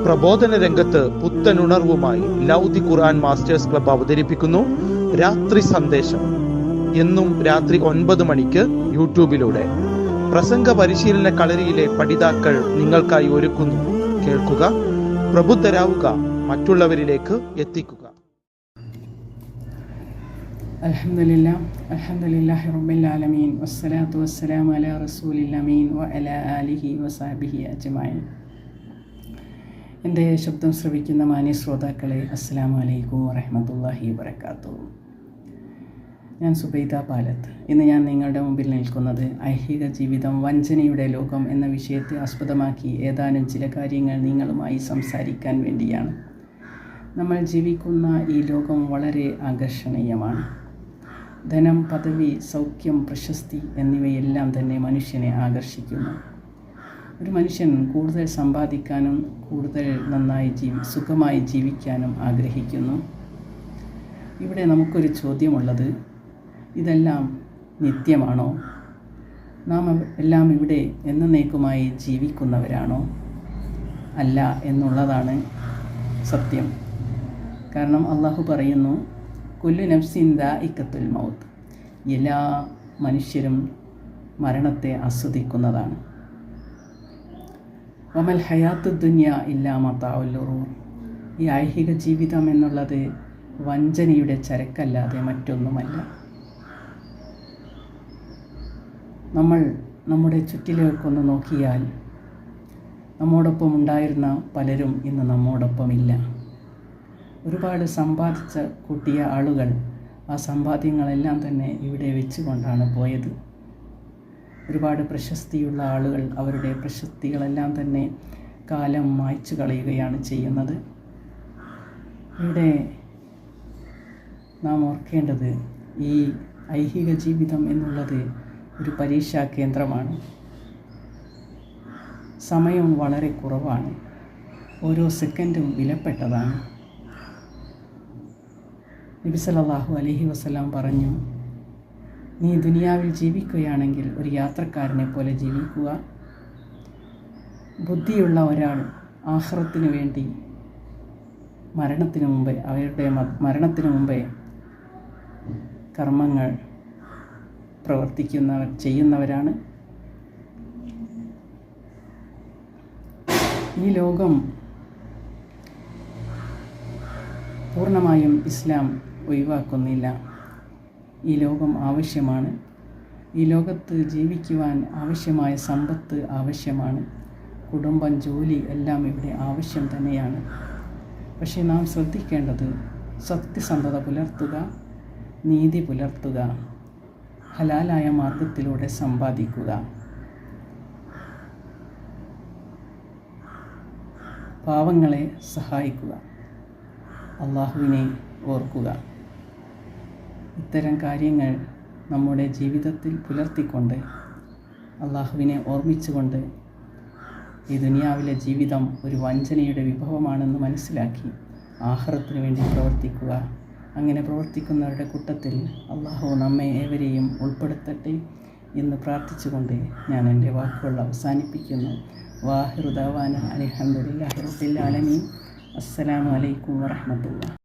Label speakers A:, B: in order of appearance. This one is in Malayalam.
A: പ്രബോധന രംഗത്ത് പുത്തനുണർവുമായി ലൗദി ഖുർആൻ മാസ്റ്റേഴ്സ് ക്ലബ്ബ് അവതരിപ്പിക്കുന്നു രാത്രി സന്ദേശം. എന്നും രാത്രി 9 മണിക്ക് യൂട്യൂബിലൂടെ പ്രസംഗ പരിശീലന കളരിയിലെ പഠിതാക്കൾ നിങ്ങൾക്കായി ഒരുക്കുന്നു. കേൾക്കുക, പ്രബുദ്ധരാവുക, മറ്റുള്ളവരിലേക്ക് എത്തിക്കുക.
B: അൽഹംദുലില്ലാഹി റബ്ബിൽ ആലമീൻ വസ്സലാത്തു വസ്സലാമു അലാ റസൂലിൽ അമീൻ വഅലാ ആലിഹി വസഹ്ബിഹി അജ്മഈൻ. എൻ്റെ ശബ്ദം ശ്രവിക്കുന്ന മാന്യ ശ്രോതാക്കളെ, അസ്സലാമു അലൈക്കും വറഹ്മത്തുള്ളാഹി വബറകാതുഹു. ഞാൻ സുബൈദ പാലത്ത്. ഇന്ന് ഞാൻ നിങ്ങളുടെ മുമ്പിൽ നിൽക്കുന്നത് ഐഹിക ജീവിതം, വഞ്ചനയുടെ ലോകം എന്ന വിഷയത്തെ ആസ്പദമാക്കി ഏതാനും ചില കാര്യങ്ങൾ നിങ്ങളുമായി സംസാരിക്കാൻ വേണ്ടിയാണ്. നമ്മൾ ജീവിക്കുന്ന ഈ ലോകം വളരെ ആകർഷണീയമാണ്. ധനം, പദവി, സൗഖ്യം, പ്രശസ്തി എന്നിവയെല്ലാം തന്നെ മനുഷ്യനെ ആകർഷിക്കുന്നു. ഒരു മനുഷ്യൻ കൂടുതൽ സമ്പാദിക്കാനും കൂടുതൽ നന്നായി സുഖമായി ജീവിക്കാനും ആഗ്രഹിക്കുന്നു. ഇവിടെ നമുക്കൊരു ചോദ്യമുള്ളത്, ഇതെല്ലാം നിത്യമാണോ? നാം എല്ലാം ഇവിടെ എന്നേക്കുമായി ജീവിക്കുന്നവരാണോ? അല്ല എന്നുള്ളതാണ് സത്യം. കാരണം അള്ളാഹു പറയുന്നു, കുല്ലു നഫ്സിൻ ദാഇഖത്തുൽ മൗത്ത്, എല്ലാ മനുഷ്യരും മരണത്തെ ആസ്വദിക്കുന്നതാണ്. വമൽ ഹയാത്തു ദുനിയ ഇല്ലാ മതാഉൽ ഗുറൂർ, ഈ ഐഹിക ജീവിതം എന്നുള്ളത് വഞ്ചനയുടെ ചരക്കല്ലാതെ മറ്റൊന്നുമല്ല. നമ്മൾ നമ്മുടെ ചുറ്റിലേക്കൊന്ന് നോക്കിയാൽ നമ്മോടൊപ്പം ഉണ്ടായിരുന്ന പലരും ഇന്ന് നമ്മോടൊപ്പമില്ല. ഒരുപാട് സമ്പാദിച്ച കൂട്ടിയ ആളുകൾ ആ സമ്പാദ്യങ്ങളെല്ലാം തന്നെ ഇവിടെ വെച്ചുകൊണ്ടാണ് പോയത്. ഒരുപാട് പ്രശസ്തിയുള്ള ആളുകൾ അവരുടെ പ്രശസ്തികളെല്ലാം തന്നെ കാലം മായ്ച്ചു കളയുകയാണ് ചെയ്യുന്നത്. ഇവിടെ നാം ഓർക്കേണ്ടത്, ഈ ഐഹിക ജീവിതം എന്നുള്ളത് ഒരു പരീക്ഷാ കേന്ദ്രമാണ്. സമയം വളരെ കുറവാണ്. ഓരോ സെക്കൻഡും വിലപ്പെട്ടതാണ്. നബി സല്ലല്ലാഹു അലൈഹി വസല്ലം പറഞ്ഞു, നീ ദുനിയാവിൽ ജീവിക്കുകയാണെങ്കിൽ ഒരു യാത്രക്കാരനെ പോലെ ജീവിക്കുക. ബുദ്ധിയുള്ള ഒരാൾ ആഖിറത്തിന് വേണ്ടി അവരുടെ മരണത്തിന് മുമ്പേ കർമ്മങ്ങൾ ചെയ്യുന്നവരാണ്. ഈ ലോകം പൂർണ്ണമായും ഇസ്ലാം ഒഴിവാക്കുന്നില്ല. ഈ ലോകം ആവശ്യമാണ്. ഈ ലോകത്ത് ജീവിക്കുവാൻ ആവശ്യമായ സമ്പത്ത് ആവശ്യമാണ്. കുടുംബം, ജോലി എല്ലാം ഇവിടെ ആവശ്യം തന്നെയാണ്. പക്ഷേ നാം ശ്രദ്ധിക്കേണ്ടത്, സത്യസന്ധത പുലർത്തുക, നീതി പുലർത്തുക, ഹലാലായ മാർഗത്തിലൂടെ സമ്പാദിക്കുക, പാവങ്ങളെ സഹായിക്കുക, അള്ളാഹുവിനെ ഓർക്കുക. ഇത്തരം കാര്യങ്ങൾ നമ്മുടെ ജീവിതത്തിൽ പുലർത്തിക്കൊണ്ട്, അള്ളാഹുവിനെ ഓർമ്മിച്ചുകൊണ്ട്, ഈ ദുനിയാവിലെ ജീവിതം ഒരു വഞ്ചനയുടെ വിഭവമാണെന്ന് മനസ്സിലാക്കി ആഖിറത്തിന് വേണ്ടി പ്രവർത്തിക്കുക. അങ്ങനെ പ്രവർത്തിക്കുന്നവരുടെ കൂട്ടത്തിൽ അള്ളാഹു നമ്മെ ഏവരെയും ഉൾപ്പെടുത്തട്ടെ എന്ന് പ്രാർത്ഥിച്ചുകൊണ്ട് ഞാൻ എൻ്റെ വാക്കുകൾ അവസാനിപ്പിക്കുന്നു. വാഹിറു ദഅവാന അൽഹംദുലില്ലാഹി റബ്ബിൽ ആലമീൻ. അസ്സലാമു അലൈക്കും വറഹ്മത്തുള്ളാഹി.